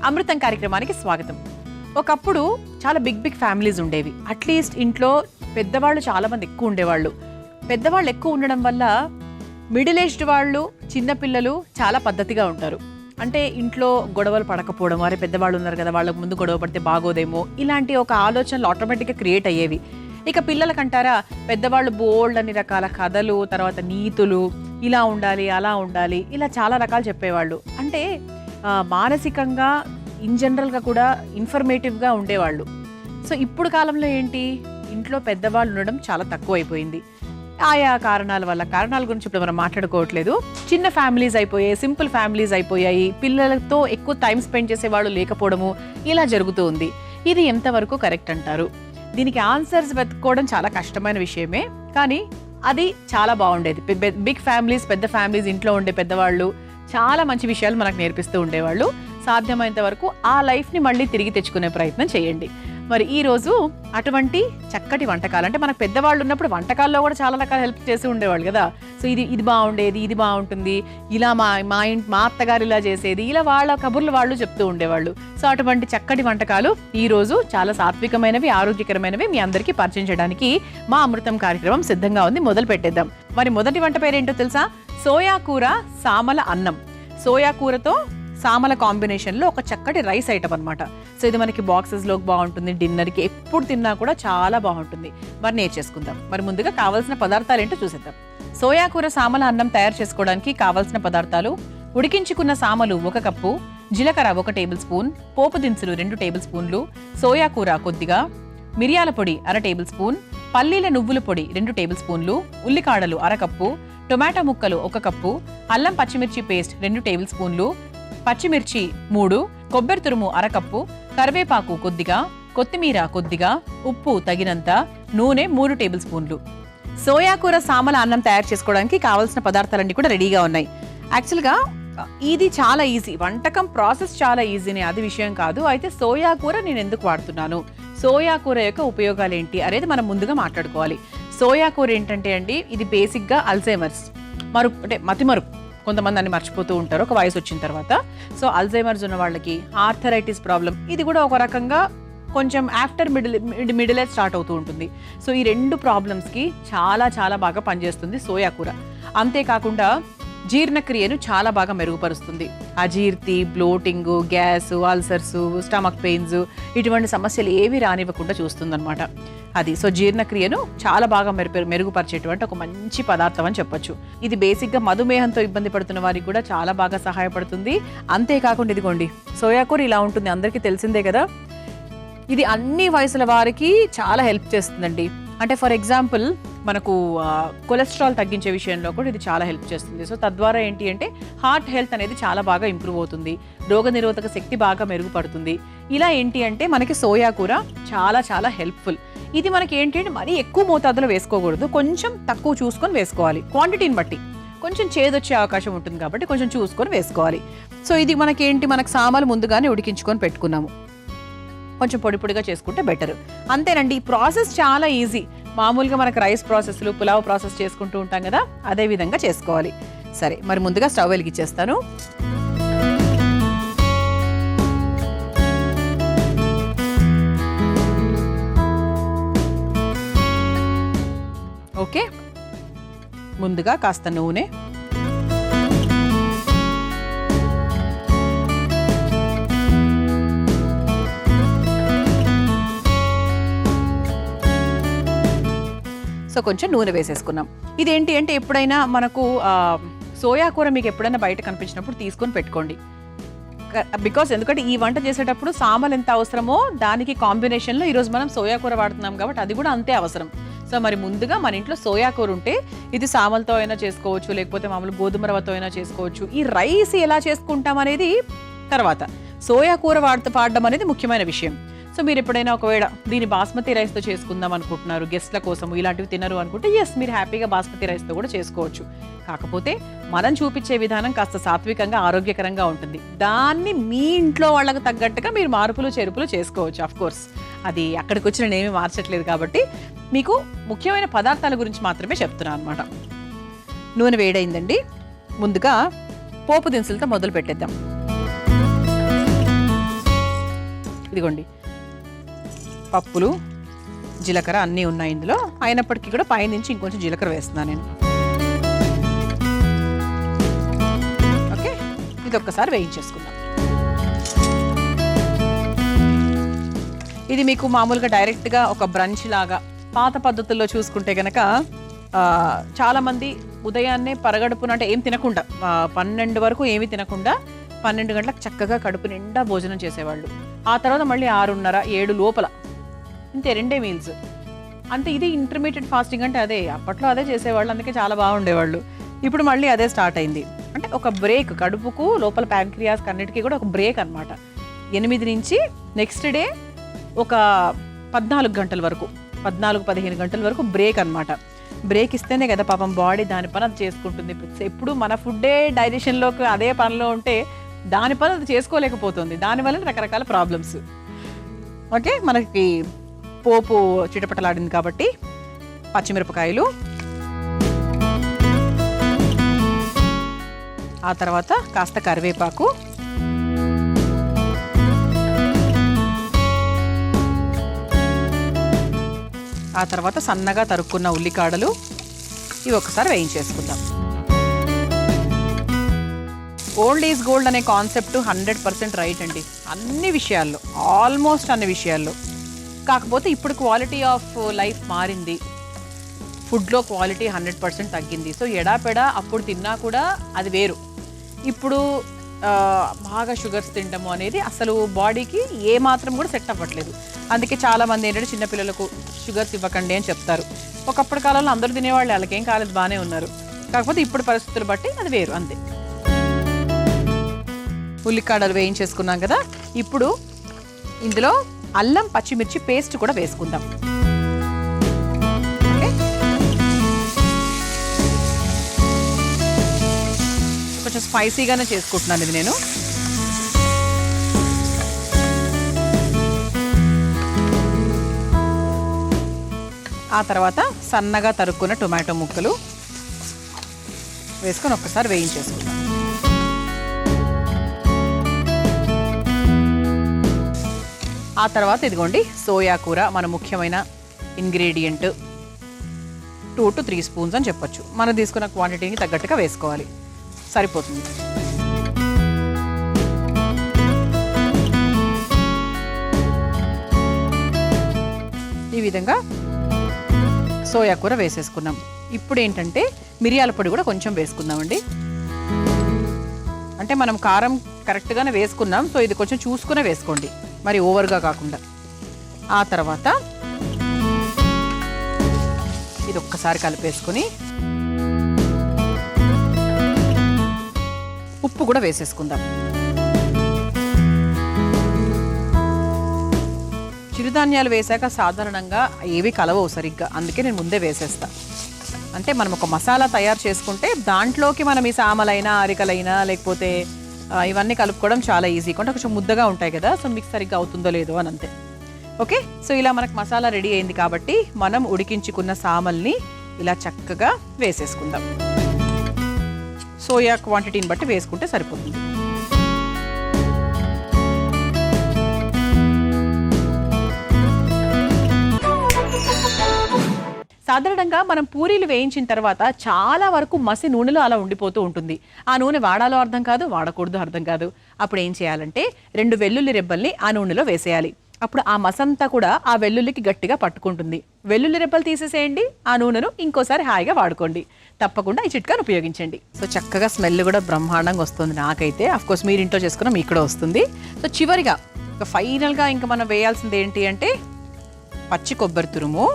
అమృతం కార్యక్రమానికి స్వాగతం. ఒకప్పుడు చాలా బిగ్ ఫ్యామిలీస్ ఉండేవి. అట్లీస్ట్ ఇంట్లో పెద్దవాళ్ళు చాలా మంది ఎక్కువ ఉండేవాళ్ళు. పెద్దవాళ్ళు ఎక్కువ ఉండడం వల్ల మిడిల్ ఏజ్డ్ వాళ్ళు, చిన్నపిల్లలు చాలా పద్ధతిగా ఉంటారు. అంటే ఇంట్లో గొడవలు పడకపోవడం, వారి పెద్దవాళ్ళు ఉన్నారు కదా, వాళ్ళకు ముందు గొడవ పడితే బాగోదేమో, ఇలాంటి ఒక ఆలోచనలు ఆటోమేటిక్గా క్రియేట్ అయ్యేవి. ఇక పిల్లలకంటారా, పెద్దవాళ్ళు బోల్డ్ అన్ని రకాల కథలు, తర్వాత నీతులు, ఇలా ఉండాలి అలా ఉండాలి, ఇలా చాలా రకాలు చెప్పేవాళ్ళు. అంటే మానసికంగా ఇన్ జనరల్గా కూడా ఇన్ఫర్మేటివ్గా ఉండేవాళ్ళు. సో ఇప్పుడు కాలంలో ఏంటి, ఇంట్లో పెద్దవాళ్ళు ఉండడం చాలా తక్కువ అయిపోయింది. ఆయా కారణాల వల్ల, కారణాల గురించి ఇప్పుడు మనం మాట్లాడుకోవట్లేదు. చిన్న ఫ్యామిలీస్ అయిపోయాయి, సింపుల్ ఫ్యామిలీస్ అయిపోయాయి, పిల్లలతో ఎక్కువ టైం స్పెండ్ చేసేవాళ్ళు లేకపోవడము, ఇలా జరుగుతూ ఉంది. ఇది ఎంతవరకు కరెక్ట్ అంటారు? దీనికి ఆన్సర్స్ వెతుక్కోవడం చాలా కష్టమైన విషయమే, కానీ అది చాలా బాగుండేది. బిగ్ ఫ్యామిలీస్, పెద్ద ఫ్యామిలీస్, ఇంట్లో ఉండే పెద్దవాళ్ళు చాలా మంచి విషయాలు మనకు నేర్పిస్తూ ఉండేవాళ్ళు. సాధ్యమైనంత వరకు ఆ లైఫ్ని మళ్ళీ తిరిగి తెచ్చుకునే ప్రయత్నం చేయండి. మరి ఈరోజు అటువంటి చక్కటి వంటకాలు, అంటే మనకు పెద్దవాళ్ళు ఉన్నప్పుడు వంటకాల్లో కూడా చాలా రకాల హెల్ప్ చేసి ఉండేవాళ్ళు కదా. సో ఇది బాగుండేది, ఇది బాగుంటుంది, ఇలా మా అత్తగారు ఇలా చేసేది, ఇలా వాళ్ళ కబుర్లు వాళ్ళు చెప్తూ ఉండేవాళ్ళు. సో అటువంటి చక్కటి వంటకాలు ఈరోజు చాలా సాత్వికమైనవి, ఆరోగ్యకరమైనవి మీ అందరికీ పరిచయం చేయడానికి మా అమృతం కార్యక్రమం సిద్ధంగా ఉంది. మొదలు పెట్టేద్దాం. మరి మొదటి వంట పేరేంటో తెలుసా? సోయా కూర సామల అన్నం. సోయా కూరతో సామల కాంబినేషన్లో ఒక చక్కటి రైస్ ఐటమ్ అనమాట. సో ఇది మనకి బాక్సెస్లోకి బాగుంటుంది, డిన్నర్కి ఎప్పుడు తిన్నా కూడా చాలా బాగుంటుంది. మరి నేర్చేసుకుందాం. మరి ముందుగా కావాల్సిన పదార్థాలు ఏంటో చూసేద్దాం. సోయా కూర సామల అన్నం తయారు చేసుకోవడానికి కావాల్సిన పదార్థాలు: ఉడికించుకున్న సామలు 1 కప్పు, జీలకర్ర 1 టేబుల్ స్పూన్, పోపు దినుసులు 2 టేబుల్ స్పూన్లు, సోయా కూర కొద్దిగా, మిరియాల పొడి 1/2 టేబుల్ స్పూన్, పల్లీల నువ్వుల పొడి 2 టేబుల్ స్పూన్లు, ఉల్లికాడలు 1/2 కప్పు, టొమాటో ముక్కలు 1 కప్పు, అల్లం పచ్చిమిర్చి పేస్ట్ 2 టేబుల్ స్పూన్లు, పచ్చిమిర్చి 3, కొబ్బరి తురుము 1/2 కప్పు, కరివేపాకు కొద్దిగా, కొత్తిమీర కొద్దిగా, ఉప్పు తగినంత, నూనె 3 టేబుల్ స్పూన్లు. సోయా కూర సామల అన్నం తయారు చేసుకోవడానికి కావాల్సిన పదార్థాలన్నీ కూడా రెడీగా ఉన్నాయి. యాక్చువల్గా ఇది చాలా ఈజీ వంటకం, ప్రాసెస్ చాలా ఈజీనే, అది విషయం కాదు. అయితే సోయా కూర నేను ఎందుకు వాడుతున్నాను, సోయా కూర యొక్క ఉపయోగాలు ఏంటి అనేది మనం ముందుగా మాట్లాడుకోవాలి. సోయా కూర ఏంటంటే అండి, ఇది బేసిక్గా అల్జైమర్స్, అంటే మతిమరుపు, కొంతమంది అన్ని మర్చిపోతూ ఉంటారు ఒక వయసు వచ్చిన తర్వాత. సో అల్జైమర్స్ ఉన్న వాళ్ళకి, ఆర్థరైటిస్ ప్రాబ్లం, ఇది కూడా ఒక రకంగా కొంచెం ఆఫ్టర్ మిడిల్ ఏజ్ స్టార్ట్ అవుతూ ఉంటుంది. సో ఈ 2 ప్రాబ్లమ్స్కి చాలా బాగా పనిచేస్తుంది సోయా కూర. అంతేకాకుండా జీర్ణక్రియను చాలా బాగా మెరుగుపరుస్తుంది. అజీర్తి, bloating, gas, ulcers, stomach pains, ఇటువంటి సమస్యలు ఏవి రానివ్వకుండా చూస్తుందన్నమాట అది. సో జీర్ణక్రియను చాలా బాగా మెరుగుపరిచేటువంటి ఒక మంచి పదార్థం అని చెప్పొచ్చు. ఇది బేసిక్గా మధుమేహంతో ఇబ్బంది పడుతున్న వారికి కూడా చాలా బాగా సహాయపడుతుంది. అంతేకాకుండా ఇదిగోండి, సోయా కూర ఇలా ఉంటుంది, అందరికీ తెలిసిందే కదా. ఇది అన్ని వయసుల వారికి చాలా హెల్ప్ చేస్తుందండి. అంటే ఫర్ ఎగ్జాంపుల్ మనకు కొలెస్ట్రాల్ తగ్గించే విషయంలో కూడా ఇది చాలా హెల్ప్ చేస్తుంది. సో తద్వారా ఏంటి అంటే హార్ట్ హెల్త్ అనేది చాలా బాగా ఇంప్రూవ్ అవుతుంది, రోగనిరోధక శక్తి బాగా మెరుగుపడుతుంది. ఇలా ఏంటి అంటే మనకి సోయా కూర చాలా హెల్ప్ఫుల్. ఇది మనకి ఏంటి అంటే మరీ ఎక్కువ మోతాదులో వేసుకోకూడదు, కొంచెం తక్కువ చూసుకొని వేసుకోవాలి. క్వాంటిటీని బట్టి కొంచెం చేదొచ్చే అవకాశం ఉంటుంది కాబట్టి కొంచెం చూసుకొని వేసుకోవాలి. సో ఇది మనకు సామాలు ముందుగానే ఉడికించుకొని పెట్టుకున్నాము, కొంచెం పొడిగా చేసుకుంటే బెటర్. అంతేనండి, ఈ ప్రాసెస్ చాలా ఈజీ. మామూలుగా మనకు రైస్ ప్రాసెస్లు, పులావ్ ప్రాసెస్ చేసుకుంటూ ఉంటాం కదా, అదే విధంగా చేసుకోవాలి. సరే, మరి ముందుగా స్టవ్ వెలిగించేస్తాను. ఓకే, ముందుగా కాస్త నూనె, సో కొంచెం నూనె వేసేసుకున్నాం. ఇదేంటి అంటే ఎప్పుడైనా మనకు సోయా కూర మీకు ఎప్పుడైనా బయట కనిపించినప్పుడు తీసుకొని పెట్టుకోండి. ఎందుకంటే ఈ వంట చేసేటప్పుడు సామలు ఎంత అవసరమో దానికి కాంబినేషన్లో ఈరోజు మనం సోయా కూర వాడుతున్నాం కాబట్టి అది కూడా అంతే అవసరం. సో మరి ముందుగా మన ఇంట్లో సోయా కూర ఉంటే ఇది సామలతో అయినా చేసుకోవచ్చు, లేకపోతే మామూలు గోధుమ రవ్వతో అయినా చేసుకోవచ్చు. ఈ రైస్ ఎలా చేసుకుంటాం అనేది తర్వాత, సోయా కూర వాడడం అనేది ముఖ్యమైన విషయం. సో మీరు ఎప్పుడైనా ఒకవేళ దీన్ని బాస్మతి రైస్తో చేసుకుందాం అనుకుంటున్నారు, గెస్ట్ల కోసం ఇలాంటివి తినరు అనుకుంటే ఎస్, మీరు హ్యాపీగా బాస్మతి రైస్తో కూడా చేసుకోవచ్చు. కాకపోతే మనం చూపించే విధానం కాస్త సాత్వికంగా, ఆరోగ్యకరంగా ఉంటుంది. దాన్ని మీ ఇంట్లో వాళ్ళకు తగ్గట్టుగా మీరు మార్పులు చేర్పులు చేసుకోవచ్చు. ఆఫ్ కోర్స్ అది అక్కడికి వచ్చి నేను ఏమీ మార్చట్లేదు కాబట్టి మీకు ముఖ్యమైన పదార్థాల గురించి మాత్రమే చెప్తున్నాను అనమాట. నూనె వేడైందండి, ముందుగా పోపు దినుసులతో మొదలు పెట్టేద్దాం. ఇదిగోండి పప్పులు, జీలకర్ర అన్నీ ఉన్నాయి ఇందులో. అయినప్పటికీ కూడా పైనుంచి ఇంకొంచెం జీలకర్ర వేస్తున్నాను నేను. ఓకే, ఇది ఒక్కసారి వేయించేసుకుందాం. ఇది మీకు మామూలుగా డైరెక్ట్గా ఒక బ్రంచ్ లాగా పాత పద్ధతుల్లో చూసుకుంటే కనుక చాలామంది ఉదయాన్నే పరగడుపున అంటే ఏం తినకుండా 12 వరకు ఏమీ తినకుండా 12 గంటలకు చక్కగా కడుపు నిండా భోజనం చేసేవాళ్ళు. ఆ తర్వాత మళ్ళీ 6:30, 7 లోపల ఇంతే 2 మీల్స్ అంతే. ఇది ఇంటర్మీడియట్ ఫాస్టింగ్ అంటే అదే, అప్పట్లో అదే చేసేవాళ్ళు, అందుకే చాలా బాగుండేవాళ్ళు. ఇప్పుడు మళ్ళీ అదే స్టార్ట్ అయింది. అంటే ఒక బ్రేక్, కడుపుకు లోపల ప్యాంక్రియాస్ అన్నిటికీ కూడా ఒక బ్రేక్ అనమాట. 8 నుంచి నెక్స్ట్ డే ఒక 14 గంటల వరకు, 14-15 గంటల వరకు బ్రేక్ అనమాట. బ్రేక్ ఇస్తేనే కదా పాపం బాడీ దాని పని అది చేసుకుంటుంది. ఎప్పుడు మన ఫుడ్డే డైజెషన్లోకి అదే పనిలో ఉంటే దాని పని అది చేసుకోలేకపోతుంది. దానివల్ల రకరకాల ప్రాబ్లమ్స్. ఓకే, మనకి పోపు చిటపటలాడింది కాబట్టి పచ్చిమిరపకాయలు, ఆ తర్వాత కాస్త కరివేపాకు, ఆ తర్వాత సన్నగా తరుక్కున్న ఉల్లికాడలు, ఇవి ఒకసారి వేయించేసుకుందాం. ఓల్డ్ ఈజ్ గోల్డ్ అనే కాన్సెప్ట్ 100% రైట్ అండి, అన్ని విషయాల్లో, ఆల్మోస్ట్ అన్ని విషయాల్లో. కాకపోతే ఇప్పుడు క్వాలిటీ ఆఫ్ లైఫ్ మారింది, ఫుడ్లో క్వాలిటీ 100% తగ్గింది. సో ఎడాపెడా అప్పుడు తిన్నా కూడా అది వేరు. ఇప్పుడు బాగా షుగర్స్ తినడము అనేది అసలు బాడీకి ఏ మాత్రం కూడా సెట్ అవ్వట్లేదు. అందుకే చాలామంది ఏంటంటే చిన్నపిల్లలకు షుగర్స్ ఇవ్వకండి అని చెప్తారు. ఒకప్పటి కాలంలో అందరూ తినేవాళ్ళు, వాళ్ళకేం కాలేదు, బాగానే ఉన్నారు. కాకపోతే ఇప్పుడు పరిస్థితులు బట్టి అది వేరు, అంతే. ఉల్లికాడలు వేయించేసుకున్నాం కదా, ఇప్పుడు ఇందులో అల్లం పచ్చిమిర్చి పేస్ట్ కూడా వేసుకుందాం. ఓకే, కొంచెం స్పైసీగానే చేసుకుంటున్నాను ఇది నేను. ఆ తర్వాత సన్నగా తరుక్కున్న టొమాటో ముక్కలు వేసుకొని ఒక్కసారి వేయించేసుకుందాం. ఆ తర్వాత ఇదిగోండి సోయా కూర, మన ముఖ్యమైన ఇంగ్రీడియంట్. 2 to 3 స్పూన్స్ అని చెప్పొచ్చు. మనం తీసుకున్న క్వాంటిటీకి తగ్గట్టుగా వేసుకోవాలి, సరిపోతుంది. ఈ విధంగా సోయా కూర వేసేసుకున్నాం. ఇప్పుడు ఏంటంటే మిరియాల పొడి కూడా కొంచెం వేసుకుందామండి. అంటే మనం కారం కరెక్ట్గానే వేసుకున్నాం, సో ఇది కొంచెం చూసుకునే వేసుకోండి, మరి ఓవర్గా కాకుండా. ఆ తర్వాత ఇది ఒక్కసారి కలిపేసుకొని ఉప్పు కూడా వేసేసుకుందాం. చిరుధాన్యాలు వేసాక సాధారణంగా ఏవి కలవవు సరిగ్గా, అందుకే నేను ముందే వేసేస్తా. అంటే మనం ఒక మసాలా తయారు చేసుకుంటే దాంట్లోకి మనం ఈ సామలైనా అరికలైనా లేకపోతే ఇవన్నీ కలుపుకోవడం చాలా ఈజీ. కొంచెం కొంచెం ముద్దగా ఉంటాయి కదా, సో మిక్స్ సరిగ్గా అవుతుందో లేదో అని అంతే. ఓకే, సో ఇలా మనకు మసాలా రెడీ అయింది కాబట్టి మనం ఉడికించుకున్న సామల్ని ఇలా చక్కగా వేసేసుకుందాం. సోయా క్వాంటిటీని బట్టి వేసుకుంటే సరిపోతుంది. సాధారణంగా మనం పూరీలు వేయించిన తర్వాత చాలా వరకు మసి నూనెలో అలా ఉండిపోతూ ఉంటుంది. ఆ నూనె వాడాలో అర్థం కాదు, వాడకూడదు అర్థం కాదు. అప్పుడు ఏం చేయాలంటే 2 వెల్లుల్లి రెబ్బల్ని ఆ నూనెలో వేసేయాలి. అప్పుడు ఆ మసంతా కూడా ఆ వెల్లుల్లికి గట్టిగా పట్టుకుంటుంది. వెల్లుల్లి రెబ్బలు తీసేసేయండి, ఆ నూనెను ఇంకోసారి హాయిగా వాడుకోండి. తప్పకుండా ఈ చిట్కాను ఉపయోగించండి. సో చక్కగా స్మెల్ కూడా బ్రహ్మాండంగా వస్తుంది నాకైతే. అఫ్కోర్స్ మీరు ఇంట్లో చేసుకున్న మీకు కూడా వస్తుంది. సో చివరిగా ఫైనల్గా ఇంకా మనం వేయాల్సింది ఏంటి అంటే పచ్చి కొబ్బరి తురుము,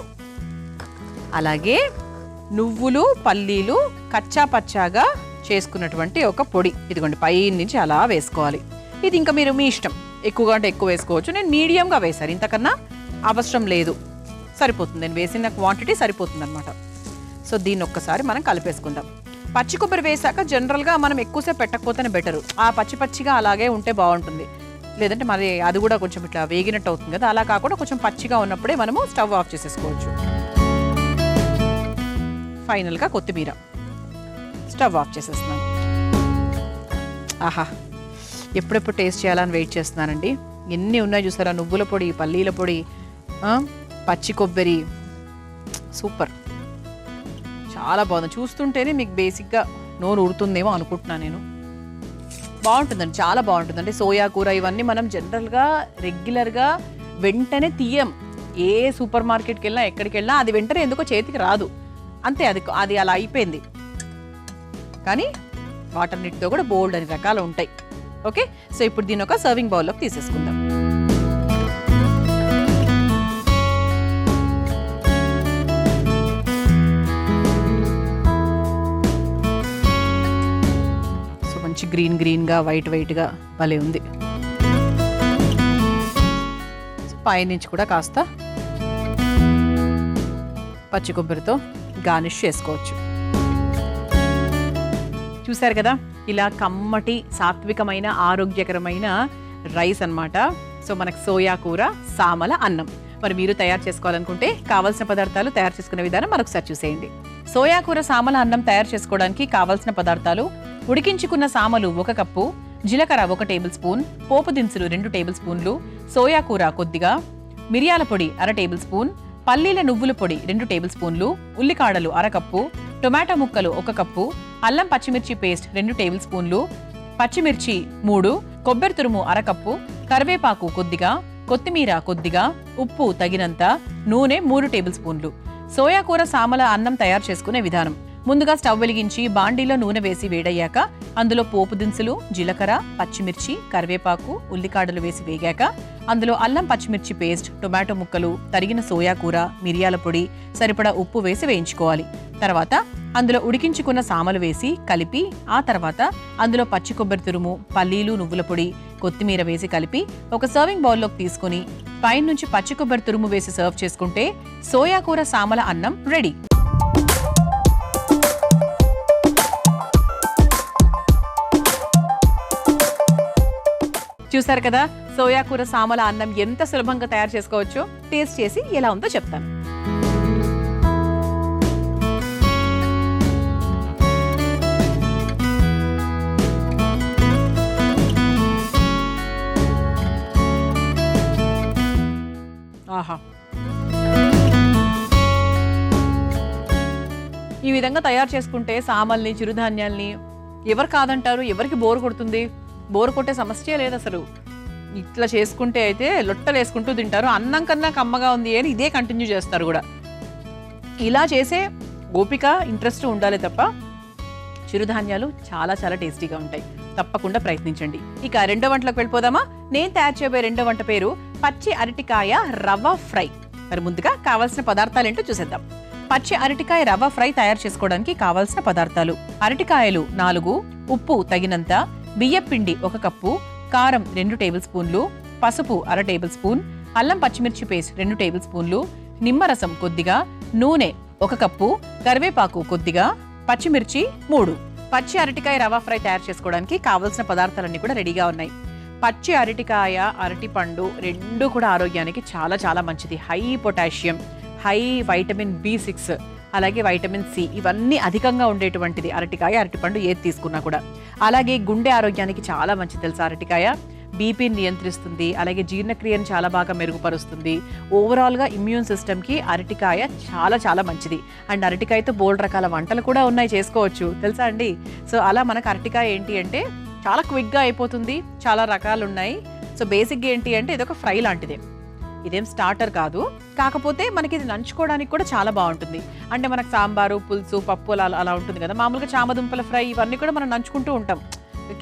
అలాగే నువ్వులు, పల్లీలు కచ్చా పచ్చాగా చేసుకున్నటువంటి ఒక పొడి. ఇదిగోండి పై నుంచి అలా వేసుకోవాలి. ఇది ఇంకా మీరు మీ ఇష్టం, ఎక్కువగా అంటే ఎక్కువ వేసుకోవచ్చు. నేను మీడియంగా వేశాను, ఇంతకన్నా అవసరం లేదు, సరిపోతుంది. నేను వేసిన క్వాంటిటీ సరిపోతుంది అనమాట. సో దీన్ని ఒక్కసారి మనం కలిపేసుకుందాం. పచ్చి కొబ్బరి వేసాక జనరల్గా మనం ఎక్కువసేపు పెట్టకపోతేనే బెటరు. ఆ పచ్చి పచ్చిగా అలాగే ఉంటే బాగుంటుంది. లేదంటే మరి అది కూడా కొంచెం ఇట్లా వేగినట్టు అవుతుంది కదా, అలా కాకుండా కొంచెం పచ్చిగా ఉన్నప్పుడే మనము స్టవ్ ఆఫ్ చేసేసుకోవచ్చు. ఫైనల్గా కొత్తిమీర స్టవ్ ఆఫ్ చేసేస్తున్నాను. ఆహా, ఎప్పుడెప్పుడు టేస్ట్ చేయాలని వెయిట్ చేస్తున్నానండి. ఎన్ని ఉన్నాయి చూసారా, నువ్వుల పొడి, పల్లీల పొడి, పచ్చి కొబ్బరి, సూపర్, చాలా బాగుంది. చూస్తుంటేనే మీకు బేసిక్గా నోరు ఊరుతుందేమో అనుకుంటున్నాను నేను. బాగుంటుందండి, చాలా బాగుంటుంది. అంటే సోయా కూర ఇవన్నీ మనం జనరల్గా రెగ్యులర్గా వెంటనే తీయం. ఏ సూపర్ మార్కెట్కి వెళ్ళినా ఎక్కడికి వెళ్ళినా అది వెంటనే ఎందుకో చేతికి రాదు, అంతే. అది అలా అయిపోయింది. కానీ వాటన్నిటితో కూడా బోల్డ్ అని రకాలు ఉంటాయి. ఓకే, సో ఇప్పుడు దీని ఒక సర్వింగ్ బౌల్లోకి తీసేసుకుందాం. సో మంచి గ్రీన్గా వైట్గా భలే ఉంది. పైనుంచి కూడా కాస్త పచ్చి కొబ్బరితో గార్నిష్ చేసుకోవచ్చు. చూసారు కదా, ఇలా కమ్మటి సాత్వికమైన ఆరోగ్యకరమైన రైస్ అన్నమాట. సో మనకు సోయా కూర, సామల అన్నం. మరి మీరు తయారు చేసుకోవాలనుకుంటే కావాల్సిన పదార్థాలు, తయారు చేసుకునే విధానం మరొకసారి చూసేయండి. సోయా కూర, సామల అన్నం తయారు చేసుకోవడానికి కావాల్సిన పదార్థాలు: ఉడికించుకున్న సామలు 1 కప్పు, జీలకర్ర 1 టేబుల్ స్పూన్, పోపు దినుసులు 2 టేబుల్ స్పూన్లు, సోయా కూర కొద్దిగా, మిరియాల పొడి 1/2 టేబుల్ స్పూన్, పల్లీల నువ్వుల పొడి 2 టేబుల్ స్పూన్లు, ఉల్లికాడలు 1/2 కప్పు, టొమాటో ముక్కలు 1 కప్పు, అల్లం పచ్చిమిర్చి పేస్ట్ 2 టేబుల్ స్పూన్లు, పచ్చిమిర్చి 3, కొబ్బరి తురుము 1/2 కప్పు, కరివేపాకు కొద్దిగా, కొత్తిమీర కొద్దిగా, ఉప్పు తగినంత, నూనె 3 టేబుల్ స్పూన్లు. సోయా కూర, సామల అన్నం తయారు చేసుకునే విధానం: ముందుగా స్టవ్ వెలిగించి బాండీలో నూనె వేసి వేడయ్యాక అందులో పోపు దినుసులు, జీలకర్ర, పచ్చిమిర్చి, కరివేపాకు, ఉల్లికాడలు వేసి వేగాక అందులో అల్లం పచ్చిమిర్చి పేస్ట్, టొమాటో ముక్కలు, తరిగిన సోయా కూర, మిరియాల పొడి, సరిపడా ఉప్పు వేసి వేయించుకోవాలి. తర్వాత అందులో ఉడికించుకున్న సామలు వేసి కలిపి ఆ తర్వాత అందులో పచ్చి కొబ్బరి తురుము, పల్లీలు, నువ్వుల పొడి, కొత్తిమీర వేసి కలిపి ఒక సర్వింగ్ బౌల్లోకి తీసుకుని పైనుంచి పచ్చి కొబ్బరి తురుము వేసి సర్వ్ చేసుకుంటే సోయా కూర, సామల అన్నం రెడీ. చూసారు కదా, సోయా కూర, సామల అన్నం ఎంత సులభంగా తయారు చేసుకోవచ్చో. టేస్ట్ చేసి ఎలా ఉందో చెప్తాను. ఆహా, ఈ విధంగా తయారు చేసుకుంటే సామల్ని, చిరుధాన్యాల్ని ఎవరు కాదంటారు? ఎవరికి బోరు కొడుతుంది? బోరు కొట్టే సమస్య లేదు అసలు. ఇట్లా చేసుకుంటే అయితే లొట్టలు వేసుకుంటూ తింటారు. అన్నం కన్నా కమ్మగా ఉంది అని ఇదే కంటిన్యూ చేస్తారు కూడా. ఇలా చేసే ఓపిక, ఇంట్రెస్ట్ ఉండాలి తప్ప చిరుధాన్యాలు చాలా చాలా టేస్టీగా ఉంటాయి. తప్పకుండా ప్రయత్నించండి. ఇక రెండో వంటలోకి వెళ్ళిపోదామా? నేను తయారు చేయబోయే రెండో వంట పేరు పచ్చి అరటికాయ రవ్వ ఫ్రై. మరి ముందుగా కావాల్సిన పదార్థాలు ఏంటో చూసేద్దాం. పచ్చి అరటికాయ రవ్వ ఫ్రై తయారు చేసుకోవడానికి కావాల్సిన పదార్థాలు: అరటికాయలు 4, ఉప్పు తగినంత, బియ్యం పిండి 1 కప్పు, కారం 2 టేబుల్ స్పూన్లు, పసుపు 1/2 టేబుల్ స్పూన్, అల్లం పచ్చిమిర్చి పేస్ట్ 2 టేబుల్ స్పూన్లు, నిమ్మరసం కొద్దిగా, నూనె 1 కప్పు, కరివేపాకు కొద్దిగా, పచ్చిమిర్చి 3. పచ్చి అరటికాయ రవ్వ ఫ్రై తయారు చేసుకోవడానికి కావాల్సిన పదార్థాలన్నీ కూడా రెడీగా ఉన్నాయి. పచ్చి అరటికాయ, అరటిపండు 2 కూడా ఆరోగ్యానికి చాలా చాలా మంచిది. High potassium, high vitamin B6, అలాగే వైటమిన్ C, ఇవన్నీ అధికంగా ఉండేటువంటిది అరటికాయ, అరటిపండు ఏది తీసుకున్నా కూడా. అలాగే గుండె ఆరోగ్యానికి చాలా మంచిది తెలుసా అరటికాయ. బీపీని నియంత్రిస్తుంది, అలాగే జీర్ణక్రియను చాలా బాగా మెరుగుపరుస్తుంది. ఓవరాల్గా ఇమ్యూన్ సిస్టమ్కి అరటికాయ చాలా చాలా మంచిది. అండ్ అరటికాయతో బోల్డ్ రకాల వంటలు కూడా ఉన్నాయి, చేసుకోవచ్చు తెలుసా అండి. సో అలా మనకు అరటికాయ ఏంటి అంటే చాలా క్విక్గా అయిపోతుంది, చాలా రకాలు ఉన్నాయి. సో బేసిక్గా ఏంటి అంటే ఇదొక ఫ్రై లాంటిదే, ఇదేం స్టార్టర్ కాదు. కాకపోతే మనకి ఇది నంచుకోవడానికి కూడా చాలా బాగుంటుంది. అంటే మనకు సాంబారు, పులుసు, పప్పు అలా ఉంటుంది కదా. మామూలుగా చామదుంపల ఫ్రై ఇవన్నీ కూడా మనం నంచుకుంటూ ఉంటాం,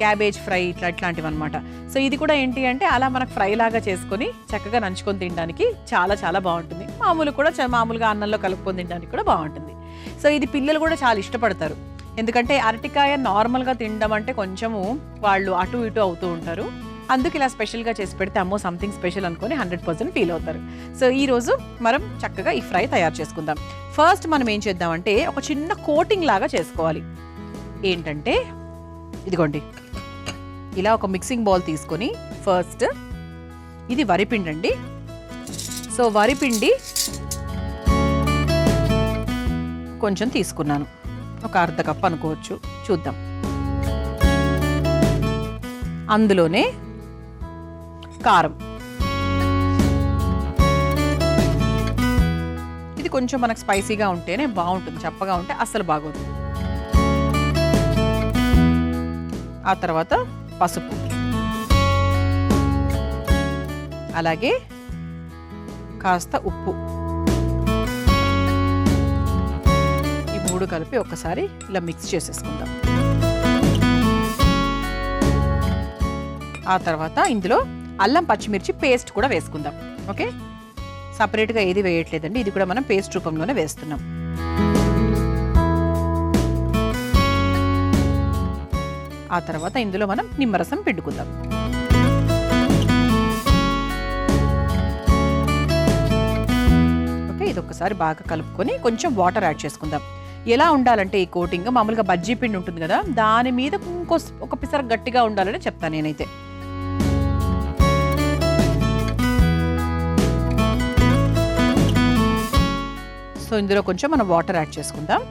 క్యాబేజ్ ఫ్రై ఇట్లాంటివి అనమాట. సో ఇది కూడా ఏంటి అంటే అలా మనకు ఫ్రై లాగా చేసుకొని చక్కగా నంచుకొని తినడానికి చాలా చాలా బాగుంటుంది. మామూలుగా అన్నంలో కలుపుకొని తినడానికి కూడా బాగుంటుంది. సో ఇది పిల్లలు కూడా చాలా ఇష్టపడతారు. ఎందుకంటే అరటికాయ నార్మల్గా తినడం అంటే కొంచెము వాళ్ళు అటు ఇటు అవుతూ ఉంటారు. అందుకు ఇలా స్పెషల్గా చేసి పెడితే అమ్మో సంథింగ్ స్పెషల్ అనుకొని 100% ఫీల్ అవుతారు. సో ఈరోజు మనం చక్కగా ఈ ఫ్రై తయారు చేసుకుందాం. ఫస్ట్ మనం ఏం చేద్దామంటే ఒక చిన్న కోటింగ్ లాగా చేసుకోవాలి. ఏంటంటే ఇదిగోండి, ఇలా ఒక మిక్సింగ్ బౌల్ తీసుకొని ఫస్ట్ ఇది వరిపిండి అండి. సో వరిపిండి కొంచెం తీసుకున్నాను, ఒక 1/2 కప్ అనుకోవచ్చు, చూద్దాం. అందులోనే కారం కొంచెం మనకు స్పైసీగా ఉంటేనే బాగుంటుంది, చప్పగా ఉంటే అస్సలు బాగోదు. ఆ తర్వాత పసుపు, అలాగే కాస్త ఉప్పు, ఈ 3 కలిపి ఒక్కసారి ఇలా మిక్స్ చేసేసుకుందాం. ఆ తర్వాత ఇందులో అల్లం పచ్చిమిర్చి పేస్ట్ కూడా వేసుకుందాం. ఓకే, సపరేట్గా ఏది వేయట్లేదండి, ఇది కూడా మనం పేస్ట్ రూపంలోనే వేస్తున్నాం. ఆ తర్వాత ఇందులో మనం నిమ్మరసం పిండుకుందాం. ఓకే, ఇది ఒక్కసారి బాగా కలుపుకొని కొంచెం వాటర్ యాడ్ చేసుకుందాం. ఎలా ఉండాలంటే ఈ కోటింగ్ మామూలుగా బజ్జీ పిండి ఉంటుంది కదా, దాని మీద ఒక పిసర గట్టిగా ఉండాలని చెప్తాను నేనైతే. సో ఇందులో కొంచెం మనం వాటర్ యాడ్ చేసుకుందాం.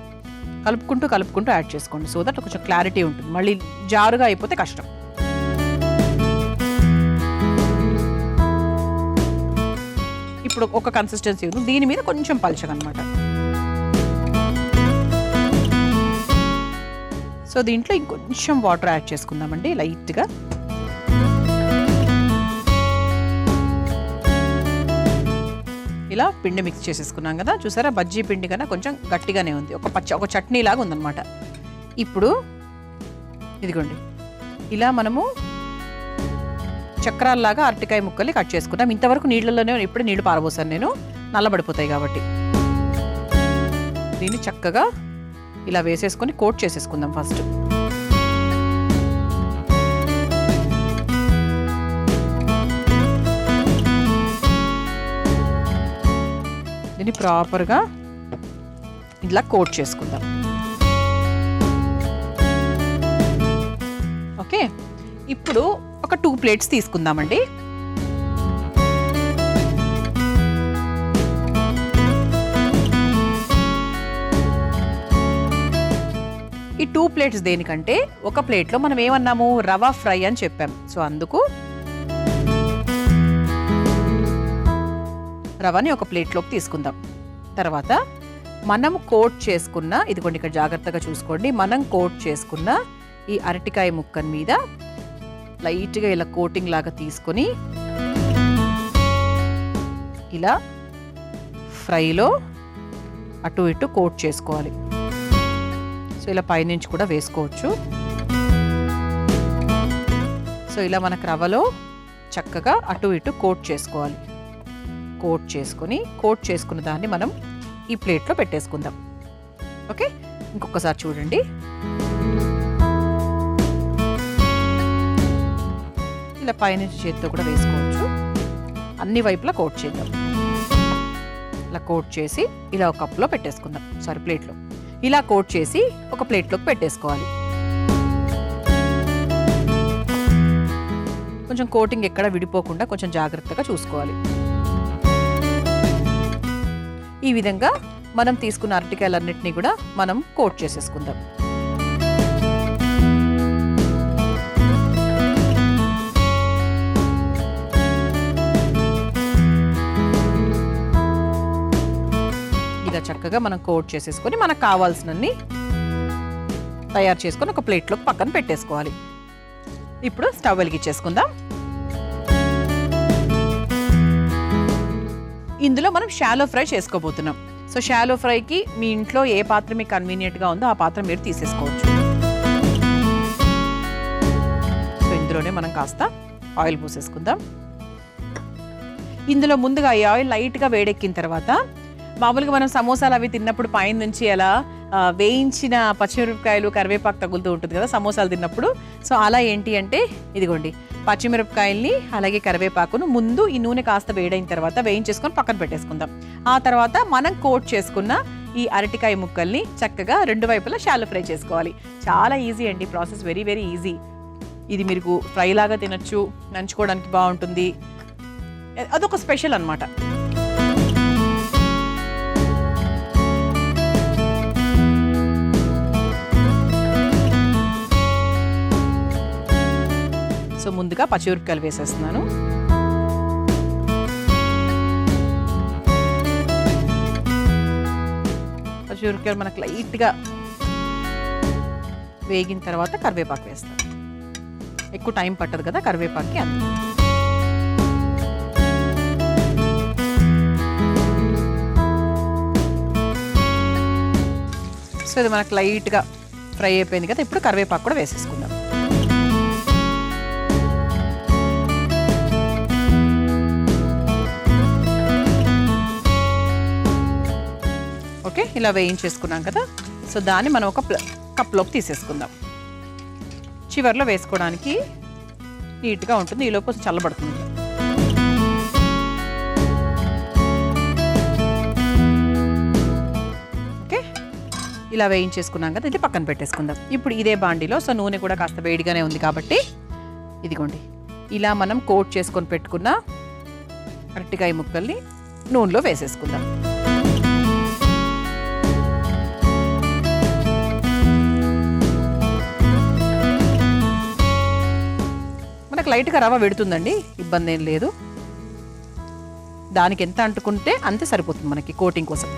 కలుపుకుంటూ యాడ్ చేసుకోండి, సో దట్ కొంచెం క్లారిటీ ఉంటుంది. మళ్ళీ జారుగా అయిపోతే కష్టం. ఇప్పుడు ఒక కన్సిస్టెన్సీ ఉంది, దీని మీద కొంచెం పల్చగనమాట. సో దీంట్లో ఇంకొంచెం వాటర్ యాడ్ చేసుకుందామండి లైట్గా. ఇలా పిండి మిక్స్ చేసేసుకున్నాం కదా, చూసారా బజ్జీ పిండి కన్నా కొంచెం గట్టిగానే ఉంది, ఒక చట్నీ లాగా ఉందన్నమాట. ఇప్పుడు ఇదిగోండి ఇలా మనము చక్రాల్లాగా అరటికాయ ముక్కల్ని కట్ చేసుకుందాం. ఇంతవరకు నీళ్ళలోనే ఎప్పుడు నీళ్లు పారబోసాను నేను, నల్లబడిపోతాయి కాబట్టి. దీన్ని చక్కగా ఇలా వేసేసుకొని కోట్ చేసేసుకుందాం ఫస్ట్. దీన్ని ప్రాపర్గా ఇలా కోట్ చేసుకుందాం. ఓకే, ఇప్పుడు ఒక 2 ప్లేట్స్ తీసుకుందామండి. ఈ 2 ప్లేట్స్ దేనికంటే, ఒక ప్లేట్లో మనం ఏమన్నాము, రవా ఫ్రై అని చెప్పాం. సో అందుకు రవాని ఒక ప్లేట్లోకి తీసుకుందాం. తర్వాత మనం కోట్ చేసుకున్న, ఇదిగోండి ఇక్కడ జాగ్రత్తగా చూసుకోండి, మనం కోట్ చేసుకున్న ఈ అరటికాయ ముక్కన్ మీద లైట్గా ఇలా కోటింగ్ లాగా తీసుకొని ఇలా ఫ్రైలో అటు ఇటు కోట్ చేసుకోవాలి. సో ఇలా పైనుంచి కూడా వేసుకోవచ్చు. సో ఇలా మనకు రవ్వలో చక్కగా అటు ఇటు కోట్ చేసుకోవాలి. కోట్ చేసుకున్న దాన్ని మనం ఈ ప్లేట్లో పెట్టేసుకుందాం. ఓకే, ఇంకొకసారి చూడండి. ఇలా పైనుంచి చేతితో కూడా వేసుకోవచ్చు. అన్ని వైపులా కోట్ చేద్దాం. ఇలా కోట్ చేసి ఇలా ఒక కప్లో పెట్టేసుకుందాం, ప్లేట్లో. ఇలా కోట్ చేసి ఒక ప్లేట్లోకి పెట్టేసుకోవాలి. కొంచెం కోటింగ్ ఎక్కడ విడిపోకుండా కొంచెం జాగ్రత్తగా చూసుకోవాలి. ఈ విధంగా మనం తీసుకున్న అరటికాయలన్నిటినీ కూడా మనం కోట్ చేసేసుకుందాం. ఇలా చక్కగా మనం కోట్ చేసేసుకొని మనకు కావాల్సినన్ని తయారు చేసుకొని ఒక ప్లేట్లోకి పక్కన పెట్టేసుకోవాలి. ఇప్పుడు స్టవ్ వెలిగించేసుకుందాం. ఇందులో మనం షాలో ఫ్రై చేసుకోబోతున్నాం. సో షాలో ఫ్రైకి మీ ఇంట్లో ఏ పాత్ర మీకు కన్వీనియంట్గా ఉందో ఆ పాత్ర మీరు తీసేసుకోవచ్చు. సో ఇందులోనే మనం కాస్త ఆయిల్ పోసేసుకుందాం. ఇందులో ముందుగా ఈ ఆయిల్ లైట్గా వేడెక్కిన తర్వాత, మామూలుగా మనం సమోసాలు అవి తిన్నప్పుడు పైన నుంచి అలా వేయించిన పచ్చిమిరపకాయలు కరివేపాకు తగులుతూ ఉంటుంది కదా సమోసాలు తిన్నప్పుడు. సో అలా ఏంటి అంటే, ఇదిగోండి పచ్చిమిరపకాయల్ని అలాగే కరివేపాకును ముందు ఈ నూనె కాస్త వేడైన తర్వాత వేయించేసుకొని పక్కన పెట్టేసుకుందాం. ఆ తర్వాత మనం కోట్ చేసుకున్న ఈ అరటికాయ ముక్కల్ని చక్కగా 2 వైపులా షాలో ఫ్రై చేసుకోవాలి. చాలా ఈజీ అండి ప్రాసెస్, వెరీ వెరీ ఈజీ. ఇది మీరు ఫ్రై లాగా తినచ్చు, నంచుకోవడానికి బాగుంటుంది. అదొక స్పెషల్ అన్నమాట. సో ముందుగా పచ్చిమిరపకాయలు వేసేస్తున్నాను. పచ్చిమిరపకాయలు మనకు లైట్గా వేగిన తర్వాత కరివేపాకు వేస్తాం. ఎక్కువ టైం పట్టదు కదా కరివేపాకుకి. అంత సో ఇది మనకు లైట్గా ఫ్రై అయిపోయింది కదా. ఇప్పుడు కరివేపాకు కూడా వేసేసుకుందాం. ఓకే, ఇలా వేయించేసుకున్నాం కదా. సో దాన్ని మనం ఒక కప్లోకి తీసేసుకుందాం. చివర్లో వేసుకోవడానికి నీట్గా ఉంటుంది. ఈలోపు చల్లబడుతుంది. ఓకే, ఇలా వేయించేసుకున్నాం కదా. ఇది పక్కన పెట్టేసుకుందాం. ఇప్పుడు ఇదే బాండిలో సో నూనె కూడా కాస్త వేడిగానే ఉంది కాబట్టి ఇదిగోండి ఇలా మనం కోట్ చేసుకొని పెట్టుకున్న అరటికాయ ముక్కల్ని నూనెలో వేసేసుకుందాం. మనకు లైట్గా రవ్వ పెడుతుందండి, ఇబ్బంది ఏం లేదు. దానికి ఎంత అంటుకుంటే అంతే సరిపోతుంది మనకి కోటింగ్ కోసం.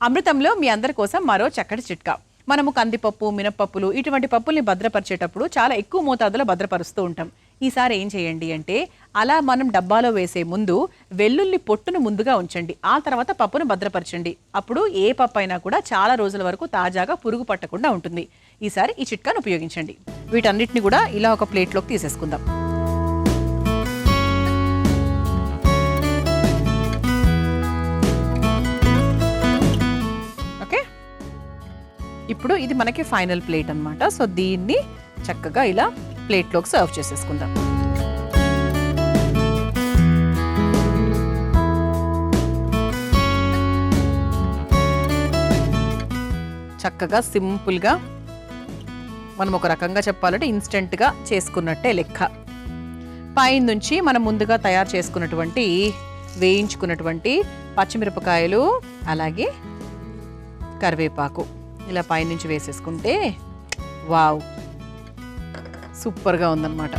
అమృతంలో మీ అందరి కోసం మరో చక్కటి చిట్కా. మనము కందిపప్పు, మినపప్పులు ఇటువంటి పప్పుల్ని భద్రపరిచేటప్పుడు చాలా ఎక్కువ మోతాదులో భద్రపరుస్తూ ఉంటాం. ఈసారి ఏం చేయండి అంటే అలా మనం డబ్బాలో వేసే ముందు వెల్లుల్లి పొట్టును ముందుగా ఉంచండి. ఆ తర్వాత పప్పును భద్రపరచండి. అప్పుడు ఏ పప్పు అయినా కూడా చాలా రోజుల వరకు తాజాగా పురుగు పట్టకుండా ఉంటుంది. ఈసారి ఈ చిట్కాను ఉపయోగించండి. వీటన్నిటిని కూడా ఇలా ఒక ప్లేట్లోకి తీసేసుకుందాం. ఓకే, ఇప్పుడు ఇది మనకి ఫైనల్ ప్లేట్ అన్నమాట. సో దీన్ని చక్కగా ఇలా ప్లేట్లోకి సర్వ్ చేసేసుకుందాం. చక్కగా సింపుల్గా మనం ఒక రకంగా చెప్పాలంటే ఇన్స్టెంట్గా చేసుకున్నట్టే లెక్క. పైనుంచి మనం ముందుగా తయారు చేసుకున్నటువంటి వేయించుకున్నటువంటి పచ్చిమిరపకాయలు అలాగే కరివేపాకు ఇలా పైనుంచి వేసేసుకుంటే వావ్ సూపర్గా ఉందన్నమాట.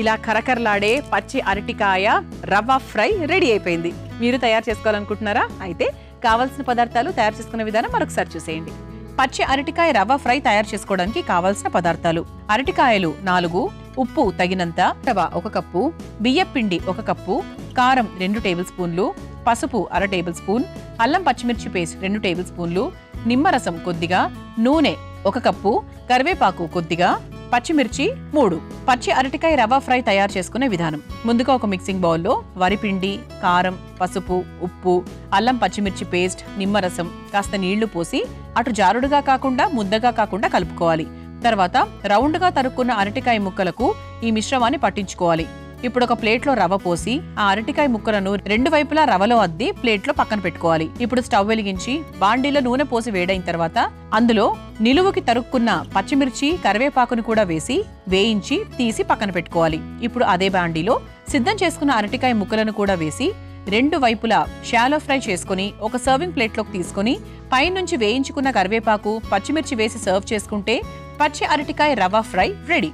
ఇలా కరకరలాడే పచ్చి అరటికాయ రవ్వ ఫ్రై రెడీ అయిపోయింది. మీరు తయారు చేసుకోవాలనుకుంటున్నారా? అయితే కావాల్సిన పదార్థాలు, తయారు చేసుకునే విధానం మరొకసారి చూసేయండి. పచ్చి అరటికాయ రవ్వ ఫ్రై తయారు చేసుకోవడానికి కావాల్సిన పదార్థాలు: అరటికాయలు 4, ఉప్పు తగినంత, రవ్వ 1 కప్పు, బియ్యం పిండి 1 కప్పు, కారం 2 టేబుల్ స్పూన్లు, పసుపు 1/2 టేబుల్ స్పూన్, అల్లం పచ్చిమిర్చి పేస్ట్ 2 టేబుల్ స్పూన్లు, నిమ్మరసం కొద్దిగా, నూనె 1 కప్పు, కరివేపాకు కొద్దిగా, పచ్చిమిర్చి 3. పచ్చి అరటికాయ రవ్వ ఫ్రై తయారు చేసుకునే విధానం: ముందుగా ఒక మిక్సింగ్ బౌల్లో వరిపిండి, కారం, పసుపు, ఉప్పు, అల్లం పచ్చిమిర్చి పేస్ట్, నిమ్మరసం, కాస్త నీళ్లు పోసి అటు జారుడుగా కాకుండా ముద్దగా కాకుండా కలుపుకోవాలి. తర్వాత రౌండ్గా తరుక్కున్న అరటికాయ ముక్కలకు ఈ మిశ్రమాన్ని పట్టించుకోవాలి. ఇప్పుడు ఒక ప్లేట్లో రవ్వ పోసి ఆ అరటికాయ ముక్కలను 2 వైపులా రవ్వలో అద్ది ప్లేట్లో పక్కన పెట్టుకోవాలి. ఇప్పుడు స్టవ్ వెలిగించి బాండీలో నూనె పోసి వేడైన తర్వాత అందులో నిలువుకి తరుక్కున్న పచ్చిమిర్చి, కరివేపాకును కూడా వేసి వేయించి తీసి పక్కన పెట్టుకోవాలి. ఇప్పుడు అదే బాండీలో సిద్ధం చేసుకున్న అరటికాయ ముక్కలను కూడా వేసి 2 వైపులా షాలో ఫ్రై చేసుకుని ఒక సర్వింగ్ ప్లేట్లోకి తీసుకుని పైనుంచి వేయించుకున్న కరివేపాకు, పచ్చిమిర్చి వేసి సర్వ్ చేసుకుంటే పచ్చి అరటికాయ రవ్వ ఫ్రై రెడీ.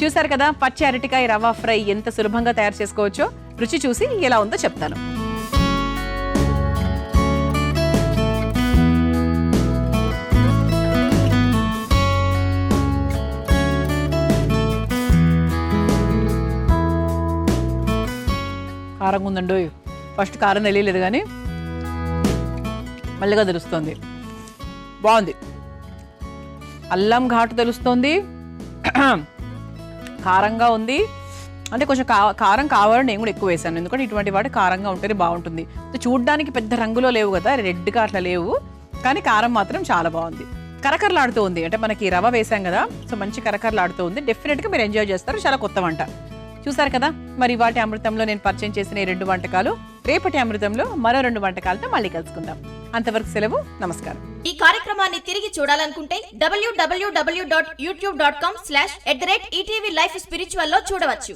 చూసారు కదా పచ్చి అరటికాయ రవ్వ ఫ్రై ఎంత సులభంగా తయారు చేసుకోవచ్చో. రుచి చూసి ఎలా ఉందో చెప్తాను. కారంగా ఉందండి. ఫస్ట్ కారం తెలియలేదు కానీ మళ్ళీగా తెలుస్తుంది. బాగుంది. అల్లం ఘాటు తెలుస్తుంది, కారంగా ఉంది. అంటే కొంచెం కారం కావాలని నేను కూడా ఎక్కువ వేసాను, ఎందుకంటే ఇటువంటి వాటి కారంగా ఉంటేనే బాగుంటుంది. చూడ్డానికి పెద్ద రంగులో లేవు కదా, రెడ్గా అట్లా లేవు, కానీ కారం మాత్రం చాలా బాగుంది. కరకరలాడుతూ ఉంది. అంటే మనకి రవ్వ వేసాం కదా, సో మంచి కరకరలాడుతూ ఉంది. డెఫినెట్గా మీరు ఎంజాయ్ చేస్తారు. చాలా కొత్త వంట. చూసారు కదా, మరి వాటి అమృతంలో నేను పరిచయం చేసిన ఈ 2 వంటకాలు. రేపటి అమృతంలో మరో 2 వంటకాలతో మళ్ళీ కలుసుకుందాం. అంతవరకు సెలవు, నమస్కారం. ఈ కార్యక్రమాన్ని తిరిగి చూడాలనుకుంటే www.youtube.com/ETV Life Spiritual లో చూడవచ్చు.